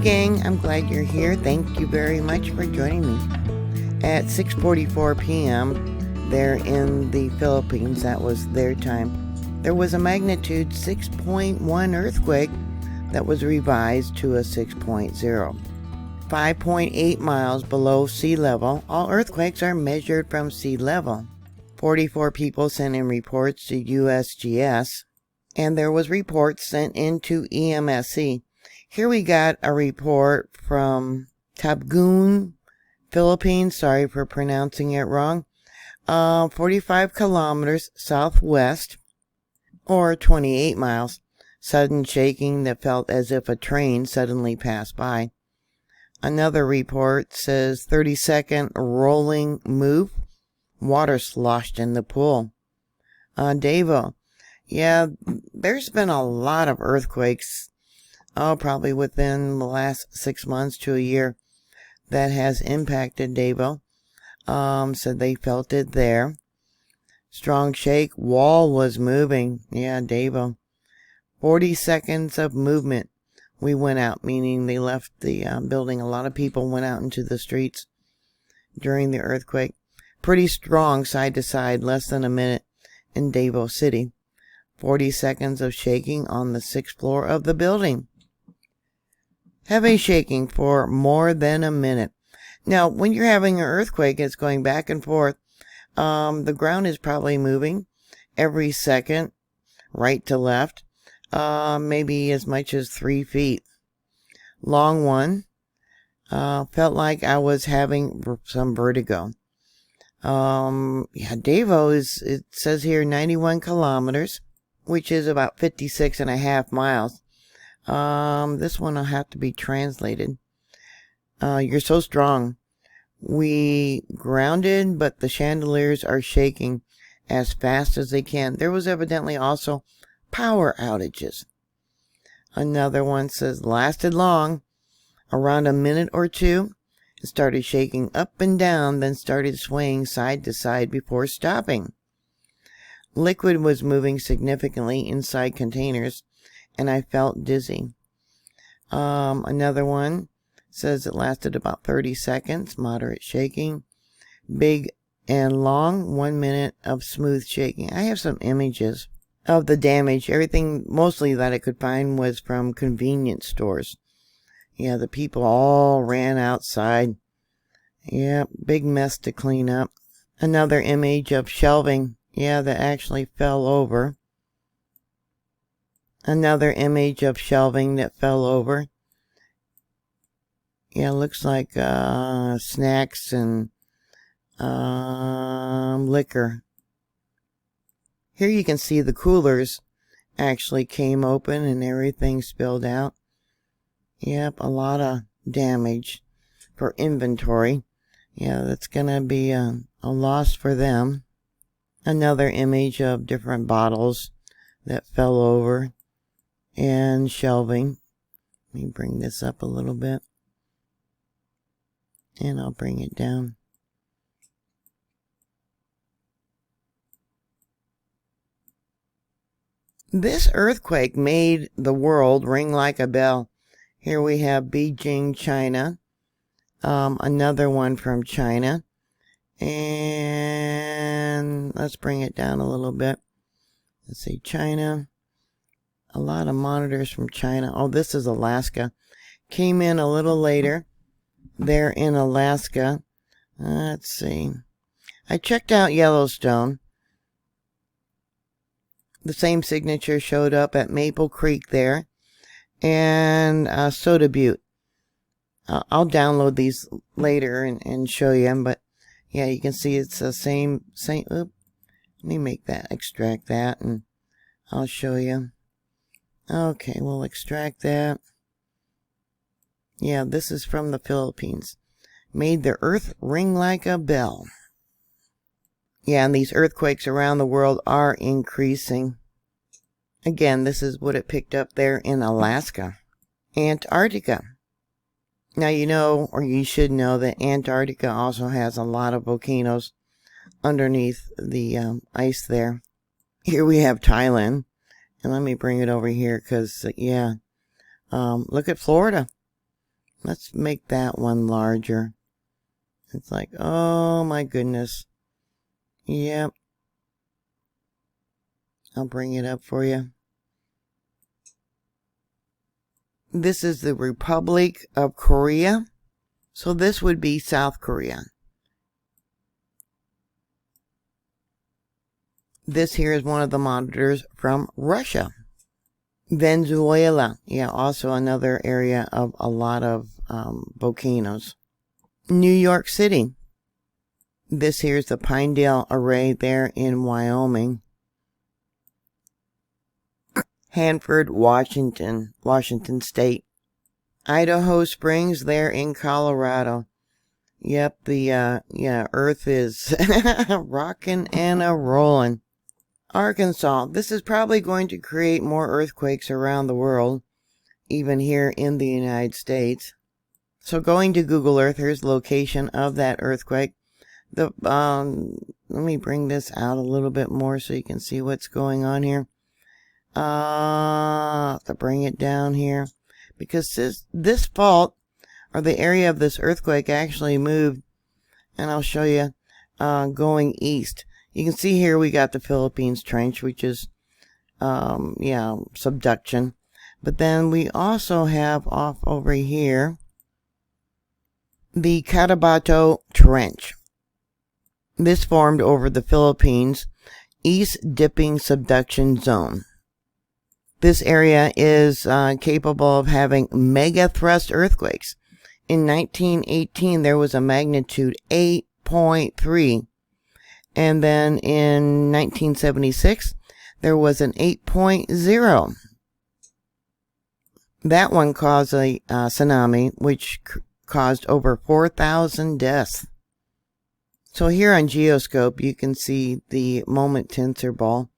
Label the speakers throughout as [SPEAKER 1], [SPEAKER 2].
[SPEAKER 1] gang, I'm glad you're here. Thank you very much for joining me. At 6:44 p.m. there in the Philippines, that was their time, there was a magnitude 6.1 earthquake that was revised to a 6.0. 5.8 miles below sea level. All earthquakes are measured from sea level. 44 people sent in reports to USGS, and there was reports sent into EMSC. Here we got a report from 6.0 Philippines, sorry for pronouncing it wrong, 45 kilometers southwest, or 28 miles. Sudden shaking that felt as if a train suddenly passed by. Another report says 30-second rolling move, water sloshed in the pool. Davao, yeah, there's been a lot of earthquakes, probably within the last 6 months to a year, that has impacted Davao. Said they felt it there. Strong shake, wall was moving. Yeah, Davao. 40 seconds of movement. We went out, meaning they left the building. A lot of people went out into the streets during the earthquake. Pretty strong side to side, less than a minute in Davao City. 40 seconds of shaking on the 6th floor of the building. Heavy shaking for more than a minute. Now, when you're having an earthquake, it's going back and forth. The ground is probably moving every second, right to left, maybe as much as 3 feet. Long one. Felt like I was having some vertigo. Yeah, Davao it says here 91 kilometers, which is about 56.5 miles. This one will have to be translated. You're so strong. We grounded, but the chandeliers are shaking as fast as they can. There was evidently also power outages. Another one says lasted long, around a minute or two. It started shaking up and down, then started swaying side to side before stopping. Liquid was moving significantly inside containers, and I felt dizzy. Another one says it lasted about 30 seconds, moderate shaking. Big and long, 1 minute of smooth shaking. I have some images of the damage. Everything mostly that I could find was from convenience stores. Yeah, the people all ran outside. Yeah, big mess to clean up. Another image of shelving. Yeah, that actually fell over. Another image of shelving that fell over. Yeah, looks like snacks and liquor. Here you can see the coolers actually came open and everything spilled out. Yep, a lot of damage for inventory. Yeah, that's gonna be a loss for them. Another image of different bottles that fell over and shelving. Let me bring this up a little bit. And I'll bring it down. This earthquake made the world ring like a bell. Here we have Beijing, China. Another one from China. And let's bring it down a little bit. Let's see, China. A lot of monitors from China. Oh, this is Alaska. Came in a little later. There in Alaska. Let's see. I checked out Yellowstone. The same signature showed up at Maple Creek there. And Soda Butte. I'll download these later and show you them. But yeah, you can see it's the same. Oops. Let me make that, extract that, and I'll show you. Okay, we'll extract that. Yeah, this is from the Philippines. Made the earth ring like a bell. Yeah, and these earthquakes around the world are increasing. Again, this is what it picked up there in Alaska. Antarctica. Now you know, or you should know, that Antarctica also has a lot of volcanoes underneath the ice there. Here we have Thailand. And let me bring it over here because, yeah, look at Florida. Let's make that one larger. It's like, oh my goodness. Yep. I'll bring it up for you. This is the Republic of Korea. So this would be South Korea. This here is one of the monitors from Russia. Venezuela. Yeah, also another area of a lot of volcanoes. New York City. This here is the Pinedale Array there in Wyoming. Hanford, Washington State. Idaho Springs there in Colorado. Yep, the Earth is rocking and a-rolling. Arkansas. This is probably going to create more earthquakes around the world, even here in the United States. So going to Google Earth, here's the location of that earthquake. Let me bring this out a little bit more so you can see what's going on here. To bring it down here, because this fault, or the area of this earthquake, actually moved, and I'll show you, going east. You can see here we got the Philippines Trench, which is, subduction. But then we also have off over here the Cotabato Trench. This formed over the Philippines East Dipping Subduction Zone. This area is capable of having mega thrust earthquakes. In 1918, there was a magnitude 8.3. And then in 1976, there was an 8.0. That one caused a tsunami, which caused over 4,000 deaths. So here on Geoscope, you can see the moment tensor ball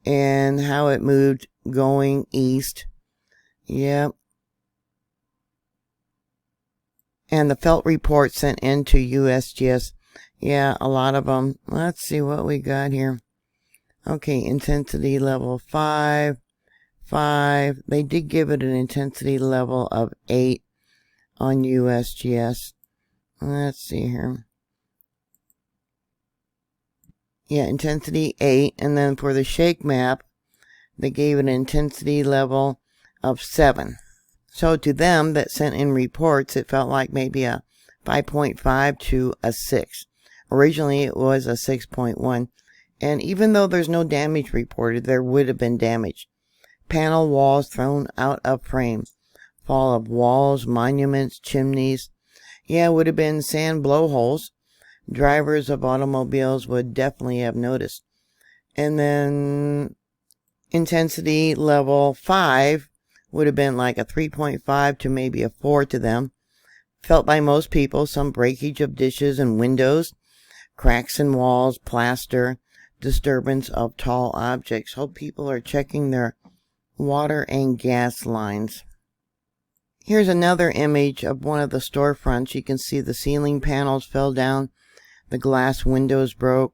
[SPEAKER 1] and how it moved going east. Yep. And the felt report sent into USGS. Yeah, a lot of them. Let's see what we got here. Okay, intensity level 5. They did give it an intensity level of 8 on USGS. Let's see here. Yeah, intensity 8. And then for the shake map, they gave an intensity level of 7. So to them that sent in reports, it felt like maybe a 5.5 to a 6. Originally, it was a 6.1. And even though there's no damage reported, there would have been damage. Panel walls thrown out of frame. Fall of walls, monuments, chimneys. Yeah, it would have been sand blowholes. Drivers of automobiles would definitely have noticed. And then intensity level 5 would have been like a 3.5 to maybe a 4 to them. Felt by most people, some breakage of dishes and windows, cracks in walls, plaster, disturbance of tall objects. Hope people are checking their water and gas lines. Here's another image of one of the storefronts. You can see the ceiling panels fell down, the glass windows broke.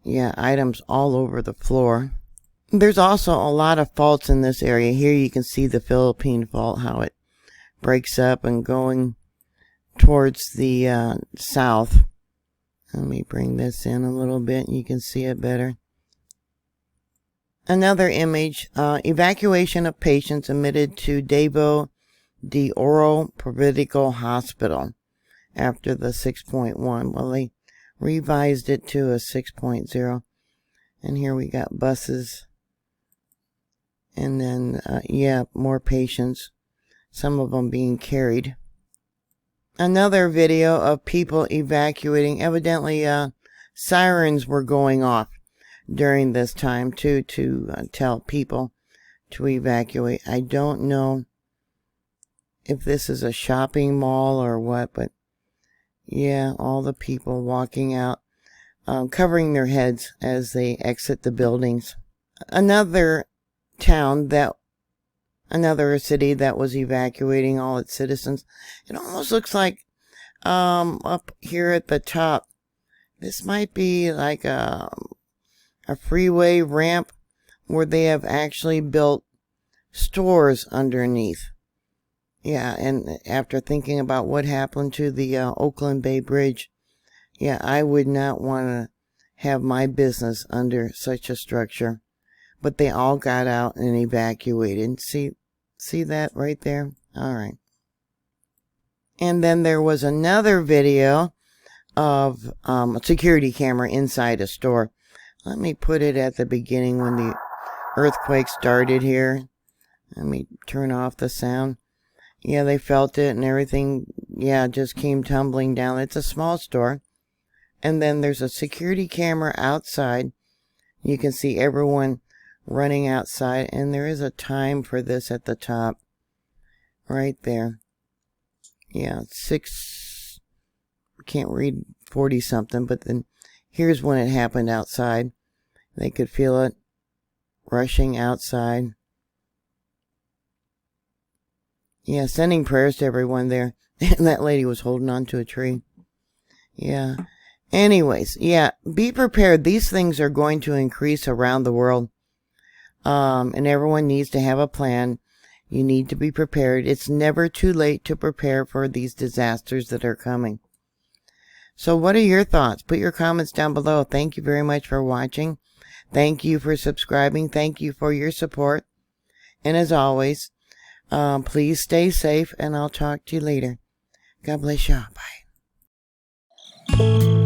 [SPEAKER 1] Yeah, items all over the floor. There's also a lot of faults in this area. Here you can see the Philippine fault, how it breaks up and going towards the south. Let me bring this in a little bit and you can see it better. Another image, evacuation of patients admitted to Davao de Oro Provincial Hospital after the 6.1. Well, they revised it to a 6.0. And here we got buses. And then, more patients. Some of them being carried. Another video of people evacuating. Evidently, sirens were going off during this time too, to tell people to evacuate. I don't know if this is a shopping mall or what, but yeah, all the people walking out, covering their heads as they exit the buildings. Another city that was evacuating all its citizens. It almost looks like up here at the top, this might be like a freeway ramp where they have actually built stores underneath. Yeah, and after thinking about what happened to the Oakland Bay Bridge, yeah, I would not want to have my business under such a structure. But they all got out and evacuated. See that right there? All right. And then there was another video of a security camera inside a store. Let me put it at the beginning when the earthquake started here. Let me turn off the sound. Yeah, they felt it and everything, yeah, just came tumbling down. It's a small store. And then there's a security camera outside. You can see everyone running outside. And there is a time for this at the top. Right there. Yeah, can't read 40 something, but then here's when it happened outside. They could feel it rushing outside. Yeah, sending prayers to everyone there. And that lady was holding on to a tree. Yeah. Anyways, yeah, be prepared. These things are going to increase around the world. And everyone needs to have a plan. You need to be prepared. It's never too late to prepare for these disasters that are coming. So what are your thoughts? Put your comments down below. Thank you very much for watching. Thank you for subscribing. Thank you for your support. And as always, please stay safe, and I'll talk to you later. God bless y'all. Bye.